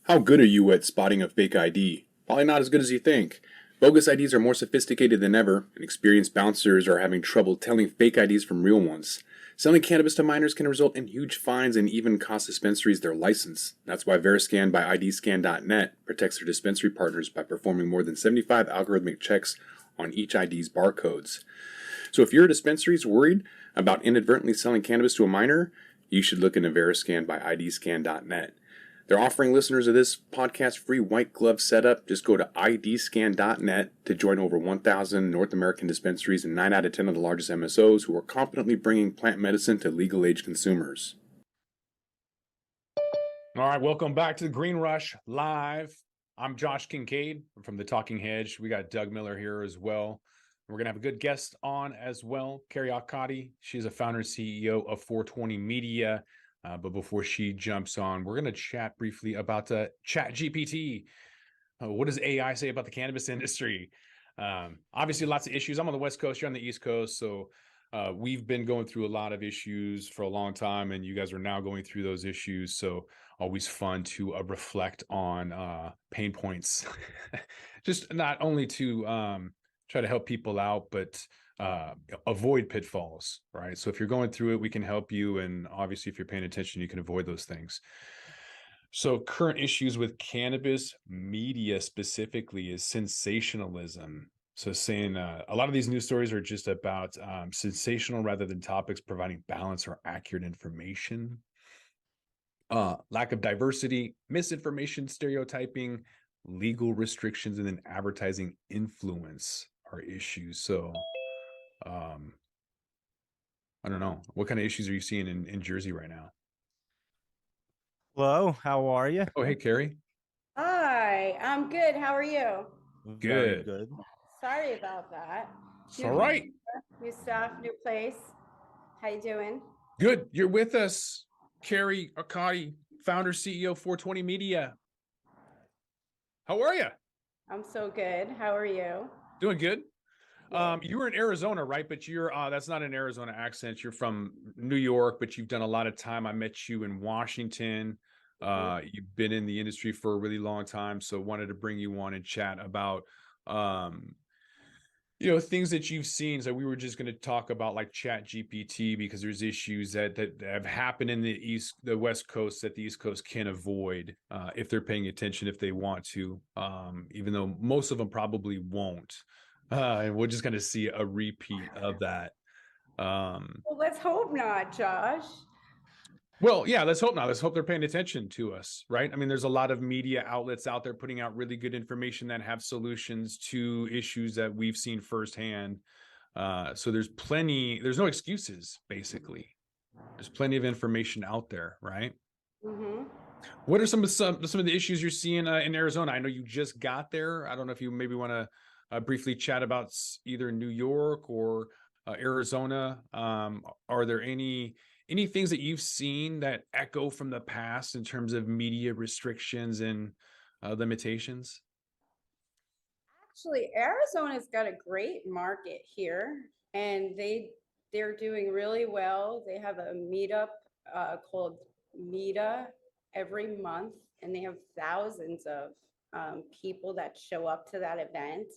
How good are you at spotting a fake ID? Probably not as good as you think. Bogus IDs are more sophisticated than ever, and experienced bouncers are having trouble telling fake IDs from real ones. Selling cannabis to minors can result in huge fines and even cost dispensaries their license. That's why Veriscan by IDscan.net protects their dispensary partners by performing more than 75 algorithmic checks on each ID's barcodes. So if your dispensary is worried about inadvertently selling cannabis to a minor, you should look into Veriscan by IDscan.net. They're offering listeners of this podcast free white glove setup. Just go to idscan.net to join over 1,000 North American dispensaries and 9 out of 10 of the largest MSOs who are competently bringing plant medicine to legal age consumers. All right, welcome back to the Green Rush Live. I'm Josh Kincaid from the Talking Hedge. We got Doug Miller here as well. We're going to have a good guest on as well, Kerri Accardi. She's a founder and CEO of 420 Media. But before she jumps on, we're going to chat briefly about ChatGPT. What does AI say about the cannabis industry? Obviously, lots of issues. I'm on the West Coast, you're on the East Coast. So we've been going through a lot of issues for a long time, and you guys are now going through those issues. So always fun to reflect on pain points, just not only to try to help people out, but avoid pitfalls, right? So if you're going through it, we can help you. And obviously, if you're paying attention, you can avoid those things. So current issues with cannabis media specifically is sensationalism. So saying a lot of these news stories are just about sensational rather than topics providing balance or accurate information. Lack of diversity, misinformation, stereotyping, legal restrictions, and then advertising influence are issues. So I don't know. What kind of issues are you seeing in Jersey right now? Hello, how are you? Oh, hey, Kerri. Hi, I'm good. How are you? Very Good. good. Sorry about that. It's all right. New stuff, new place. How you doing? Good. You're with us, Kerri Accardi, founder, CEO, 420 Media. How are you? I'm so good. How are you? Doing good. You were in Arizona, right? But you're that's not an Arizona accent. You're from New York, but you've done a lot of time. I met you in Washington. You've been in the industry for a really long time, so wanted to bring you on and chat about things that you've seen. So we were just going to talk about like Chat GPT because there's issues that have happened in the West Coast that the East Coast can avoid if they're paying attention, if they want to, even though most of them probably won't. And we're just going to see a repeat of that. Well, let's hope not, Josh. Well, yeah, let's hope not. Let's hope they're paying attention to us, right? I mean, there's a lot of media outlets out there putting out really good information that have solutions to issues that we've seen firsthand. So there's no excuses, basically. There's plenty of information out there, right? Mm-hmm. What are some of the issues you're seeing in Arizona? I know you just got there. I don't know if you maybe want to briefly chat about either New York or Arizona. Are there any things that you've seen that echo from the past in terms of media restrictions and limitations? Actually, Arizona's got a great market here, and they're doing really well. They have a meetup called Meta every month, and they have thousands of people that show up to that event.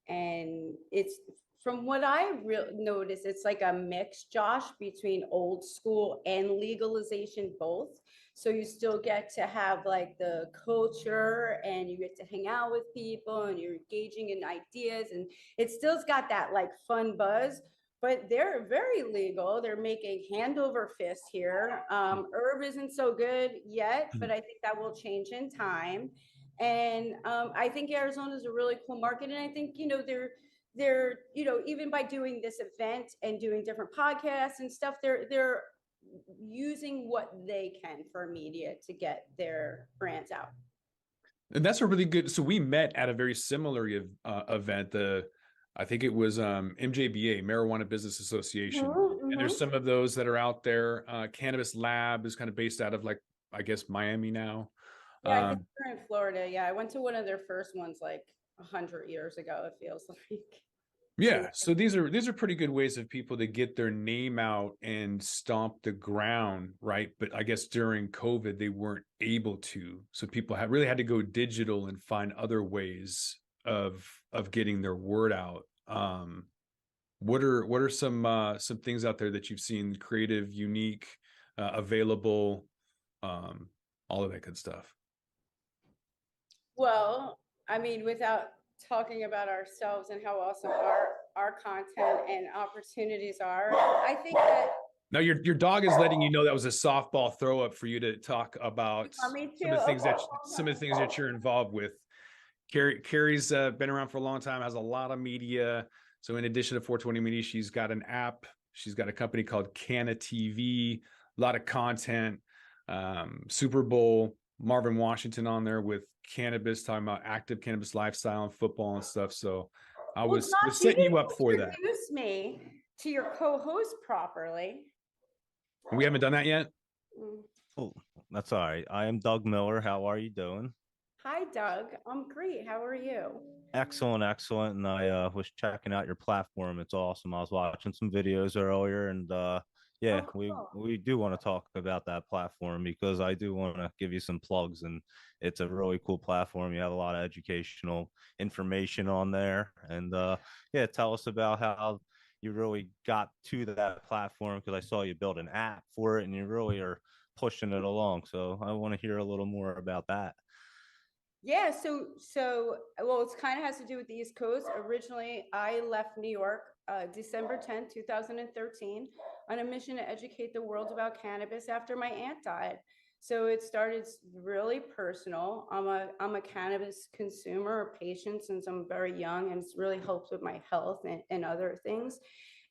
And it's from what I noticed, it's like a mix, Josh, between old school and legalization both. So you still get to have like the culture and you get to hang out with people and you're engaging in ideas, and it still's got that like fun buzz, but they're very legal. They're making hand over fist here. Herb isn't so good yet, but I think that will change in time. And I think Arizona is a really cool market. And I think, they're even by doing this event and doing different podcasts and stuff, they're using what they can for media to get their brands out. And that's a really good. So we met at a very similar event. I think it was MJBA, Marijuana Business Association. Mm-hmm. And there's some of those that are out there. Cannabis Lab is kind of based out of like, I guess, Miami now. Yeah, I think they're in Florida. Yeah, I went to one of their first ones like 100 years ago, it feels like. Yeah, so these are pretty good ways of people to get their name out and stomp the ground, right? But I guess during COVID they weren't able to, so people really had to go digital and find other ways of getting their word out. What are some things out there that you've seen creative, unique, available, all of that good stuff? Well, I mean, without talking about ourselves and how awesome our content and opportunities are, I think that. Now your dog is letting you know that was a softball throw up for you to talk about Me too. some of the things Okay. that you're involved with. Kerri's been around for a long time, has a lot of media. So in addition to 420 Media, she's got an app. She's got a company called Canna TV, a lot of content. Super Bowl, Marvin Washington on there with cannabis, talking about active cannabis lifestyle and football and stuff. So I was Josh, setting you didn't up for that. introduce me to your co-host properly. We haven't done that yet. Oh, that's all right. I am Doug Miller. How are you doing? Hi, Doug. I'm great. How are you? Excellent, excellent. And I was checking out your platform. It's awesome. I was watching some videos earlier, and yeah, Oh, cool. we do want to talk about that platform because I do want to give you some plugs, and it's a really cool platform. You have a lot of educational information on there, and yeah, tell us about how you really got to that platform, because I saw you build an app for it, and you really are pushing it along. So I want to hear a little more about that. Yeah, so well, it kind of has to do with the East Coast. Originally, I left New York December 10th, 2013, on a mission to educate the world about cannabis after my aunt died. So it started really personal. I'm a cannabis consumer, a patient since I'm very young, and it's really helped with my health and other things.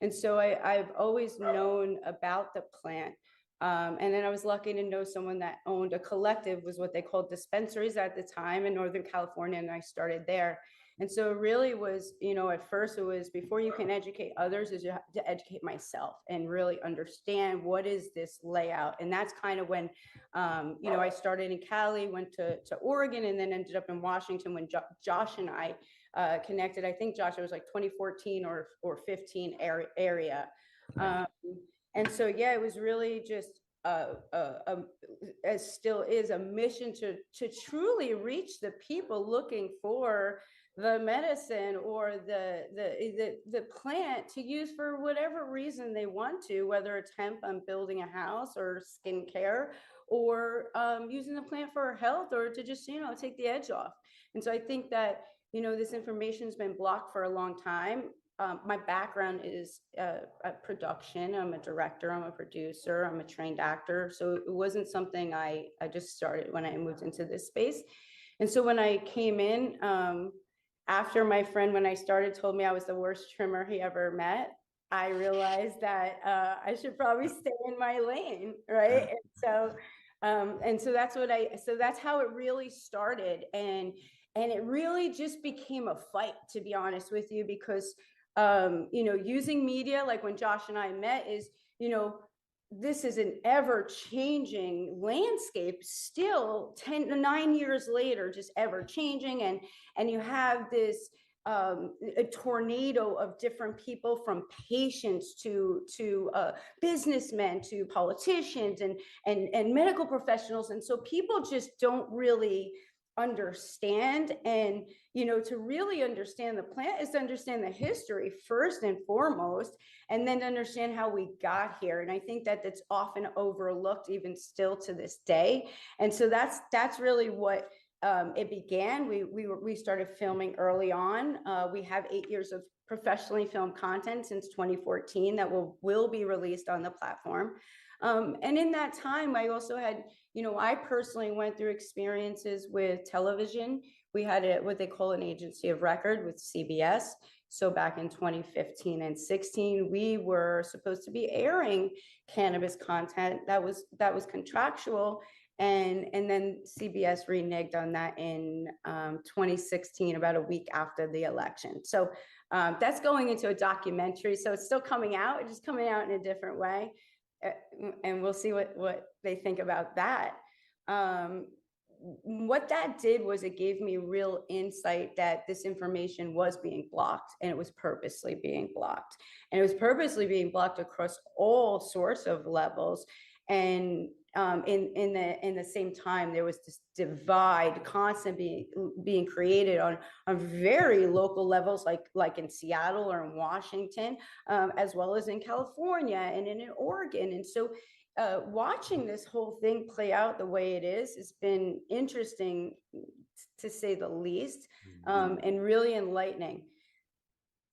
And so I've always known about the plant. And then I was lucky to know someone that owned a collective, was what they called dispensaries at the time in Northern California, and I started there. And so it really was, at first it was, before you can educate others, is you have to educate myself and really understand what is this layout. And that's kind of when, I started in Cali, went to Oregon, and then ended up in Washington when Josh and I connected. I think, Josh, it was like 2014 or 15 area. And so, yeah, it was really just as still is a mission to truly reach the people looking for the medicine or the plant to use for whatever reason they want to, whether it's hemp on building a house or skincare, or using the plant for health, or to just, take the edge off. And so I think that, this information has been blocked for a long time. My background is production. I'm a director, I'm a producer, I'm a trained actor. So it wasn't something I just started when I moved into this space. And so when I came in, after my friend, when I started, told me I was the worst trimmer he ever met, I realized that I should probably stay in my lane, right? And so that's how it really started. And it really just became a fight, to be honest with you, because using media, like when Josh and I met, is, this is an ever-changing landscape still 9 years later, just ever changing. And you have this a tornado of different people, from patients to businessmen to politicians and medical professionals. And so people just don't really understand. And to really understand the plant is to understand the history first and foremost, and then to understand how we got here. And I think that that's often overlooked, even still to this day. And so that's really what it began. We started filming early on. We have 8 years of professionally filmed content since 2014 that will be released on the platform. And in that time, I also had, I personally went through experiences with television. We had what they call an agency of record with CBS. So back in 2015 and 16, we were supposed to be airing cannabis content that was contractual. And then CBS reneged on that in 2016, about a week after the election. So that's going into a documentary. So it's still coming out, it's just coming out in a different way. And we'll see what they think about that. what that did was it gave me real insight that this information was being blocked, and it was purposely being blocked, and it was purposely being blocked across all sorts of levels. And in the same time, there was this divide constantly being created on very local levels, like in Seattle or in Washington, as well as in California and in Oregon. And so watching this whole thing play out the way it is has been interesting, to say the least, and really enlightening.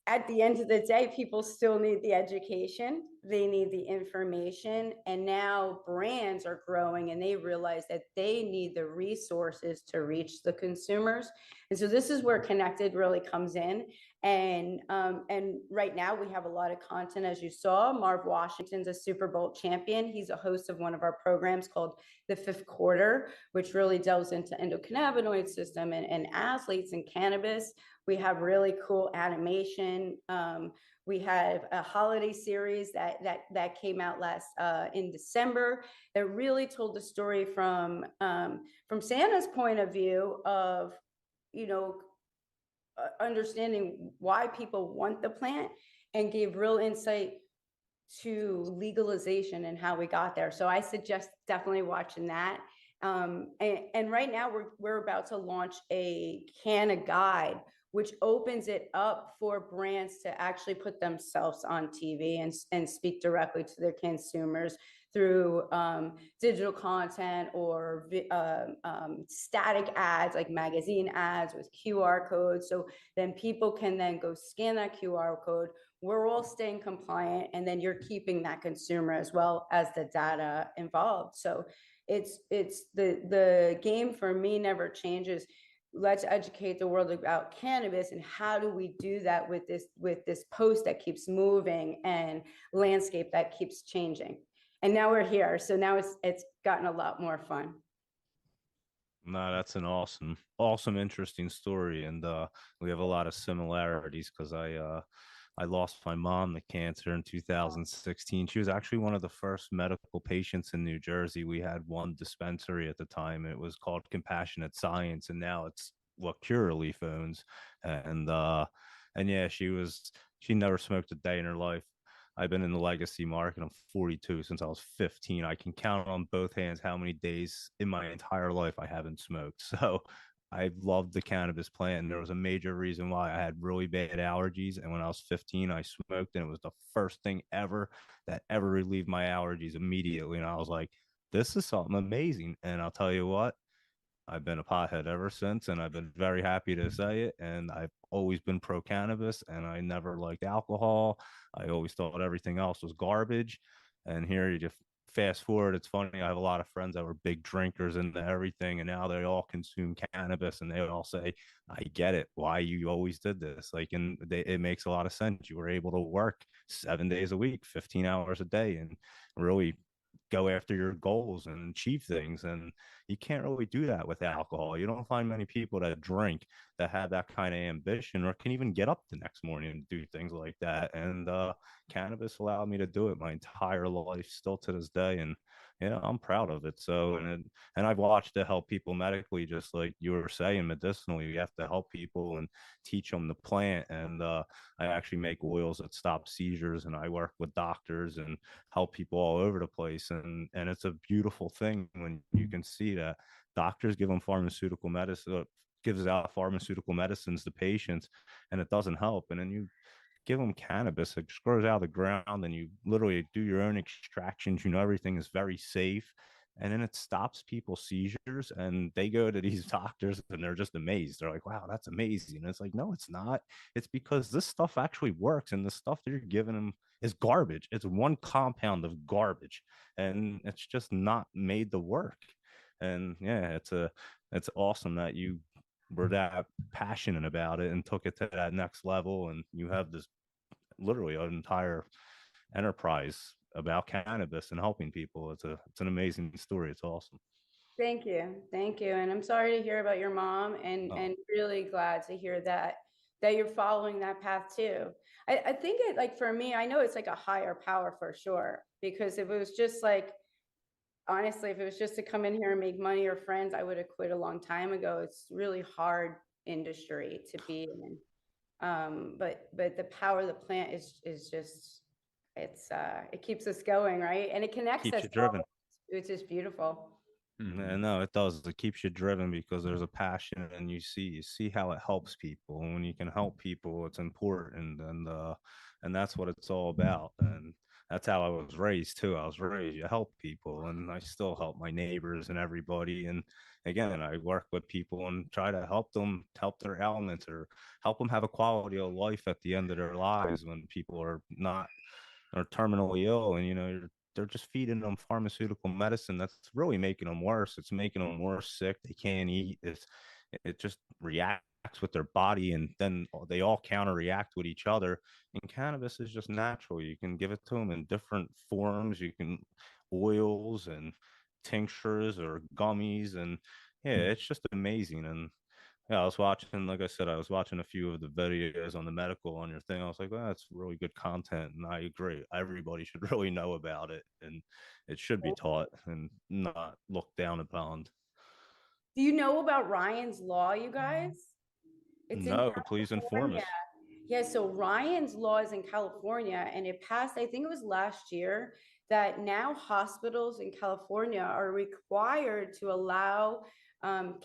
At the end of the day, people still need the education, they need the information, and now brands are growing and they realize that they need the resources to reach the consumers. And so this is where Connected really comes in. And right now we have a lot of content, as you saw. Marv Washington's a Super Bowl champion. He's a host of one of our programs called The Fifth Quarter, which really delves into endocannabinoid system and athletes and cannabis. We have really cool animation. We have a holiday series that came out in December that really told the story from Santa's point of view of, understanding why people want the plant, and gave real insight to legalization and how we got there. So I suggest definitely watching that. And right now we're about to launch a Canna guide, which opens it up for brands to actually put themselves on TV and speak directly to their consumers through digital content or static ads, like magazine ads with QR codes. So then people can then go scan that QR code. We're all staying compliant, and then you're keeping that consumer as well as the data involved. So it's the game for me never changes. Let's educate the world about cannabis, and how do we do that with this post that keeps moving and landscape that keeps changing. And now we're here, so now it's gotten a lot more fun. No, that's an awesome, interesting story, and we have a lot of similarities because I lost my mom to cancer in 2016. She was actually one of the first medical patients in New Jersey. We had one dispensary at the time. It was called Compassionate Science, and now it's what Curaleaf owns. And yeah, she never smoked a day in her life. I've been in the legacy market. I'm 42 since I was 15. I can count on both hands how many days in my entire life I haven't smoked. So I loved the cannabis plant, and there was a major reason why. I had really bad allergies, and when I was 15, I smoked, and it was the first thing ever that ever relieved my allergies immediately. And I was like, this is something amazing. And I'll tell you what, I've been a pothead ever since, and I've been very happy to say it. And I've always been pro cannabis, and I never liked alcohol. I always thought everything else was garbage. And here you just fast forward. It's funny. I have a lot of friends that were big drinkers and everything, and now they all consume cannabis, and they all say, "I get it. Why you always did this?" Like, and it makes a lot of sense. You were able to work 7 days a week, 15 hours a day, and really go after your goals and achieve things. And you can't really do that with alcohol. You don't find many people that drink that have that kind of ambition or can even get up the next morning and do things like that. And cannabis allowed me to do it my entire life, still to this day. And I'm proud of it. So, and I've watched it help people medically, just like you were saying, medicinally. You have to help people and teach them the plant. And I actually make oils that stop seizures, and I work with doctors and help people all over the place. And it's a beautiful thing when you can see that doctors give them pharmaceutical medicine, gives out pharmaceutical medicines to patients, and it doesn't help. And then you give them cannabis, it just grows out of the ground, and you literally do your own extractions. Everything is very safe, and then it stops people's seizures, and they go to these doctors and they're just amazed. They're like, wow, that's amazing. And it's like, no, it's not. It's because this stuff actually works, and the stuff that you're giving them is garbage. It's one compound of garbage, and it's just not made to work. And yeah, it's awesome that you were that passionate about it and took it to that next level, and you have this literally an entire enterprise about cannabis and helping people. It's an amazing story. It's awesome. Thank you. And I'm sorry to hear about your mom, and really glad to hear that you're following that path too. I think it, like, for me, I know it's like a higher power for sure, because if it was just like honestly, if it was just to come in here and make money or friends, I would have quit a long time ago. It's really hard industry to be in. But the power of the plant is just, it keeps us going, right? And it connects Keeps us you all, driven. which is beautiful. Yeah, no, it does. It keeps you driven because there's a passion, and you see how it helps people. And when you can help people, it's important, and that's what it's all about. And that's how I was raised too. I was raised to help people, and I still help my neighbors and everybody. And again, I work with people and try to help them help their ailments or help them have a quality of life at the end of their lives when people are not or terminally ill, and they're just feeding them pharmaceutical medicine that's really making them worse. It's making them more sick. They can't eat. It just reacts with their body, and then they all counter react with each other. And cannabis is just natural. You can give it to them in different forms. You can oils and tinctures or gummies, and yeah, it's just amazing. And yeah, I was watching, like I said, I was watching a few of the videos on the medical on your thing. I was like, well, that's really good content. And I agree. Everybody should really know about it. And it should be taught and not looked down upon. Do you know about Ryan's Law, you guys? It's in No, please inform California. us. Yeah, so Ryan's Law is in California, and it passed, I think it was last year, that now hospitals in California are required to allow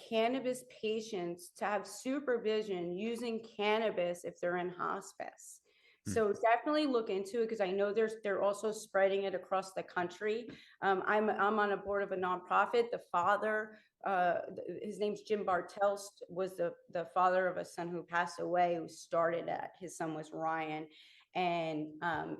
cannabis patients to have supervision using cannabis if they're in hospice. So definitely look into it, because I know they're also spreading it across the country. I'm on a board of a nonprofit. The father, his name's Jim Bartels, was the father of a son who passed away, who started it. His son was Ryan, and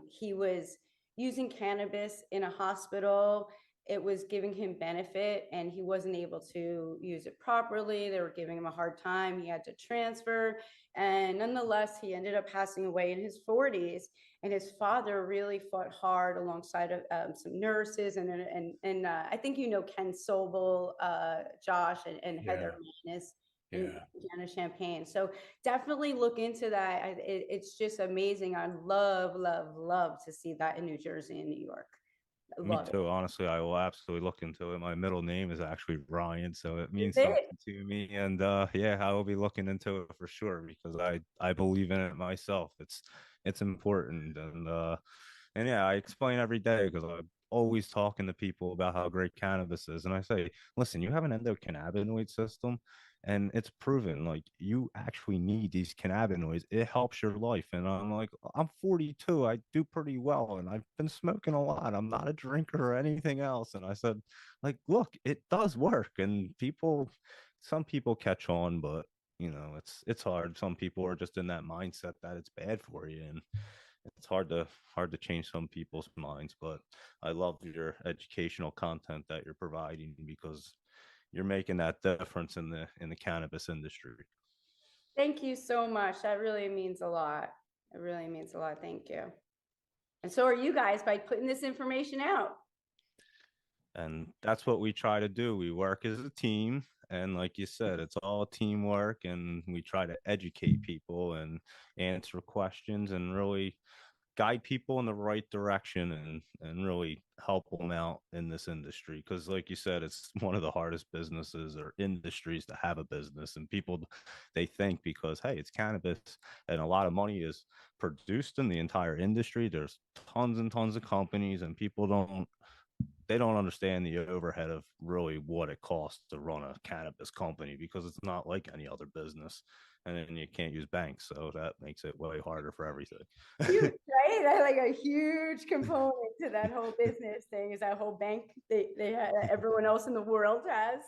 he was using cannabis in a hospital. It was giving him benefit, and he wasn't able to use it properly. They were giving him a hard time. He had to transfer, and nonetheless, he ended up passing away in his 40s. And his father really fought hard alongside of some nurses, and I think Ken Sobel, Josh, and Heather Manis, and Jana Champagne. So definitely look into that. It's just amazing. I love, love, love to see that in New Jersey and New York. I Me love it. too. Honestly, I will absolutely look into it. My middle name is actually Ryan, so it Is means it? something to me. And yeah, I will be looking into it for sure because I believe in it myself. It's important, and yeah, I explain every day because I'm always talking to people about how great cannabis is, and I say, listen, you have an endocannabinoid system, and it's proven like you actually need these cannabinoids. It helps your life. And I'm like, I'm 42, I do pretty well, and I've been smoking a lot. I'm not a drinker or anything else. And I said, like, look, it does work. And some people catch on, but it's hard. Some people are just in that mindset that it's bad for you, and it's hard to change some people's minds. But I love your educational content that you're providing because you're making that difference in the cannabis industry. Thank you so much. That really means a lot. It really means a lot. Thank you. And so are you guys by putting this information out. And that's what we try to do. We work as a team, and like you said, it's all teamwork, and we try to educate people and answer questions and really guide people in the right direction and really help them out in this industry, because like you said, it's one of the hardest businesses or industries to have a business. And people, they think because hey, it's cannabis and a lot of money is produced in the entire industry, there's tons and tons of companies, and people don't understand the overhead of really what it costs to run a cannabis company, because it's not like any other business. And then you can't use banks, so that makes it way harder for everything. Huge, right? That like a huge component to that whole business thing is that whole bank they have, everyone else in the world has.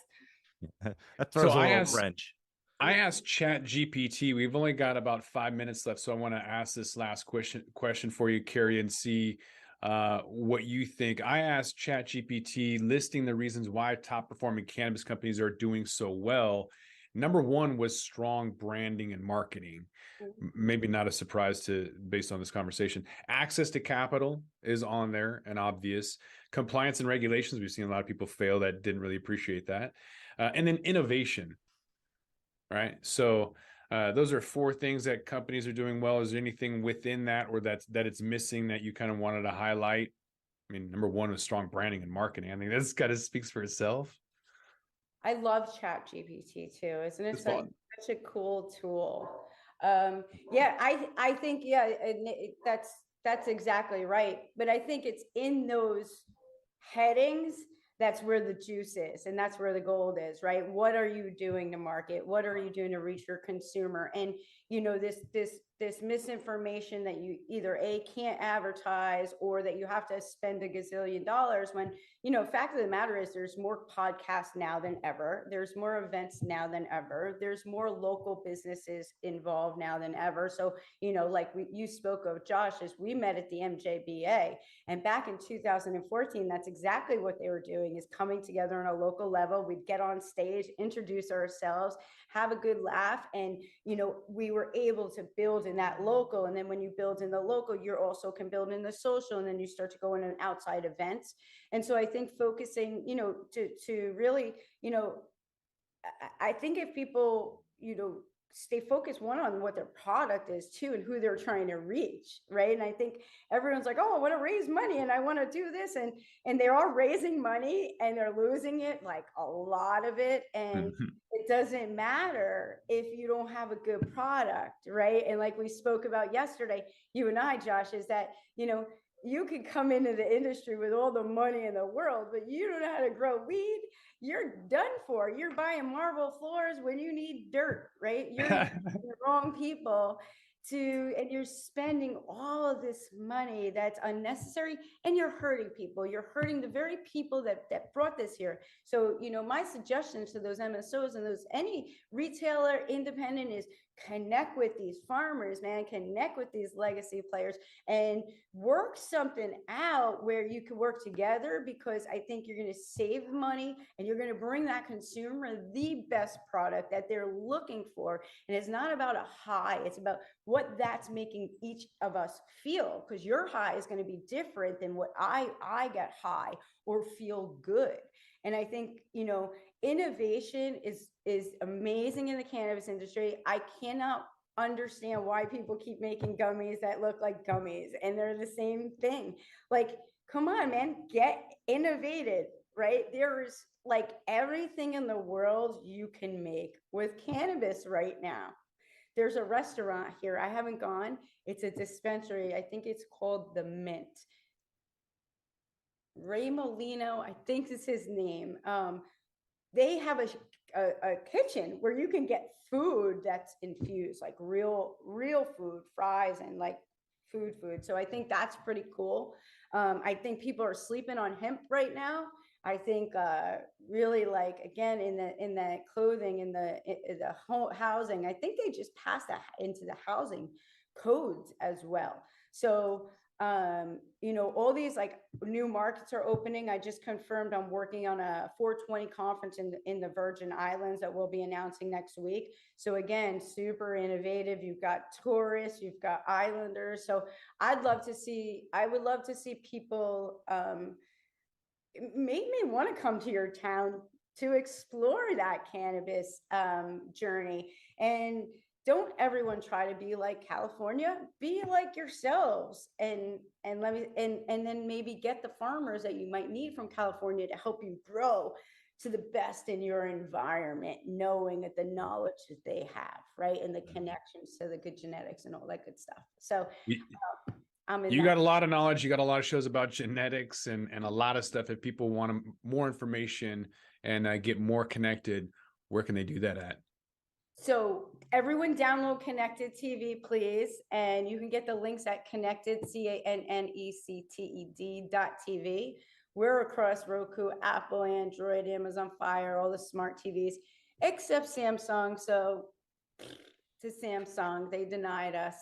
That So throws a little wrench. I asked Chat GPT. We've only got about 5 minutes left, so I want to ask this last question for you, Kerri, and see what you think. I asked Chat GPT, listing the reasons why top performing cannabis companies are doing so well. Number one was strong branding and marketing. Maybe not a surprise based on this conversation. Access to capital is on there and obvious. Compliance and regulations, we've seen a lot of people fail that didn't really appreciate that. And then innovation, right? So those are four things that companies are doing well. Is there anything within that or that it's missing that you kind of wanted to highlight? I mean, number one is strong branding and marketing. I think that's kind of speaks for itself. I love Chat GPT too. Isn't it It's fun. such a cool tool? Yeah, I think, yeah, that's exactly right. But I think it's in those headings that's where the juice is, and that's where the gold is, right? What are you doing to market? What are you doing to reach your consumer? And this misinformation that you either can't advertise, or that you have to spend a gazillion dollars, when fact of the matter is there's more podcasts now than ever, there's more events now than ever, there's more local businesses involved now than ever. So like you spoke of, Josh, as we met at the MJBA, and back in 2014, that's exactly what they were doing, is coming together on a local level. We'd get on stage, introduce ourselves, have a good laugh, and we were able to build in that local. And then when you build in the local, you also can build in the social, and then you start to go in an outside events. And so I think focusing, to really, I think if people, stay focused, one, on what their product is, two, and who they're trying to reach, right? And I think everyone's like, oh, I want to raise money and I want to do this, and they are raising money and they're losing it, like a lot of it. And it doesn't matter if you don't have a good product, right? And like we spoke about yesterday, you and I, Josh, is that you can come into the industry with all the money in the world, but you don't know how to grow weed, you're done for. You're buying marble floors when you need dirt, right? You're the wrong people and you're spending all of this money that's unnecessary, and you're hurting people. You're hurting the very people that brought this here. So, my suggestion to those MSOs and any retailer independent is connect with these farmers, man, connect with these legacy players, and work something out where you can work together, because I think you're going to save money and you're going to bring that consumer the best product that they're looking for. And it's not about a high, it's about what that's making each of us feel, because your high is going to be different than what I get high or feel good. And I think, innovation is amazing in the cannabis industry. I cannot understand why people keep making gummies that look like gummies and they're the same thing. Like, come on, man, get innovative, right? There's like everything in the world you can make with cannabis right now. There's a restaurant here, I haven't gone, it's a dispensary, I think it's called The Mint. Ray Molino, I think is his name. They have a kitchen where you can get food that's infused, like real food, fries, and like food. So I think that's pretty cool. I think people are sleeping on hemp right now. I think really, like, again, in the clothing, in the housing, I think they just passed that into the housing codes as well. So all these like new markets are opening. I just confirmed I'm working on a 420 conference in the Virgin Islands that we'll be announcing next week. So again, super innovative. You've got tourists, you've got islanders. So I would love to see people make me want to come to your town to explore that cannabis journey. And don't everyone try to be like California, be like yourselves, and then maybe get the farmers that you might need from California to help you grow to the best in your environment, knowing that the knowledge that they have, right? And the connections to the good genetics and all that good stuff. So you got a lot of knowledge. You got a lot of shows about genetics and a lot of stuff. If people want more information and get more connected, where can they do that at? So everyone download Connected TV, please. And you can get the links at connected, CANNECTED.tv. We're across Roku, Apple, Android, Amazon Fire, all the smart TVs, except Samsung. So to Samsung, they denied us.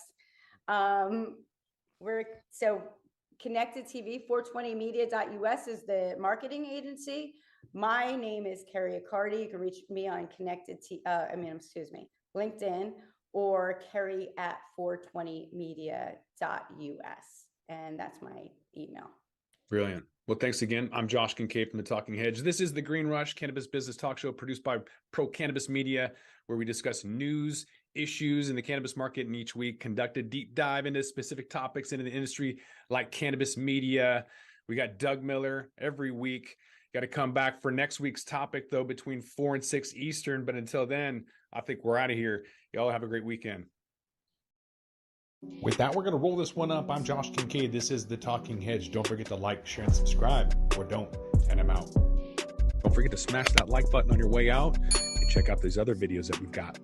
So Connected TV, 420media.us is the marketing agency. My name is Kerri Accardi. You can reach me on LinkedIn, or Kerri at 420media.us. And that's my email. Brilliant. Well, thanks again. I'm Josh Kincaid from The Talking Hedge. This is the Green Rush Cannabis Business Talk Show produced by Pro Cannabis Media, where we discuss news, issues in the cannabis market, and each week conduct a deep dive into specific topics in the industry like cannabis media, We got Doug Miller every week. Got to come back for next week's topic, though, between 4 and 6 Eastern. But until then, I think we're out of here. Y'all have a great weekend. With that, we're going to roll this one up. I'm Josh Kincaid. This is The Talking Hedge. Don't forget to like, share, and subscribe, or don't, and I'm out. Don't forget to smash that like button on your way out and check out these other videos that we've got.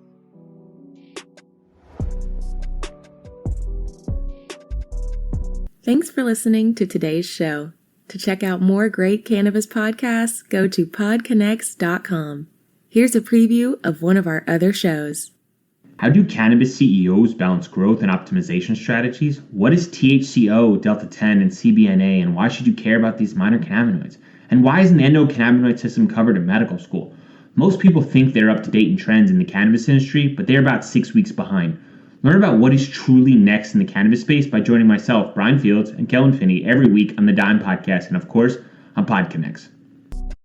Thanks for listening to today's show. To check out more great cannabis podcasts, go to podconnects.com. Here's a preview of one of our other shows. How do cannabis CEOs balance growth and optimization strategies? What is THCO, Delta-10, and CBNA, and why should you care about these minor cannabinoids? And why isn't the endocannabinoid system covered in medical school? Most people think they're up to date in trends in the cannabis industry, but they're about 6 weeks behind. Learn about what is truly next in the cannabis space by joining myself, Brian Fields, and Kellen Finney every week on the Dime Podcast, and of course, on PodConnects.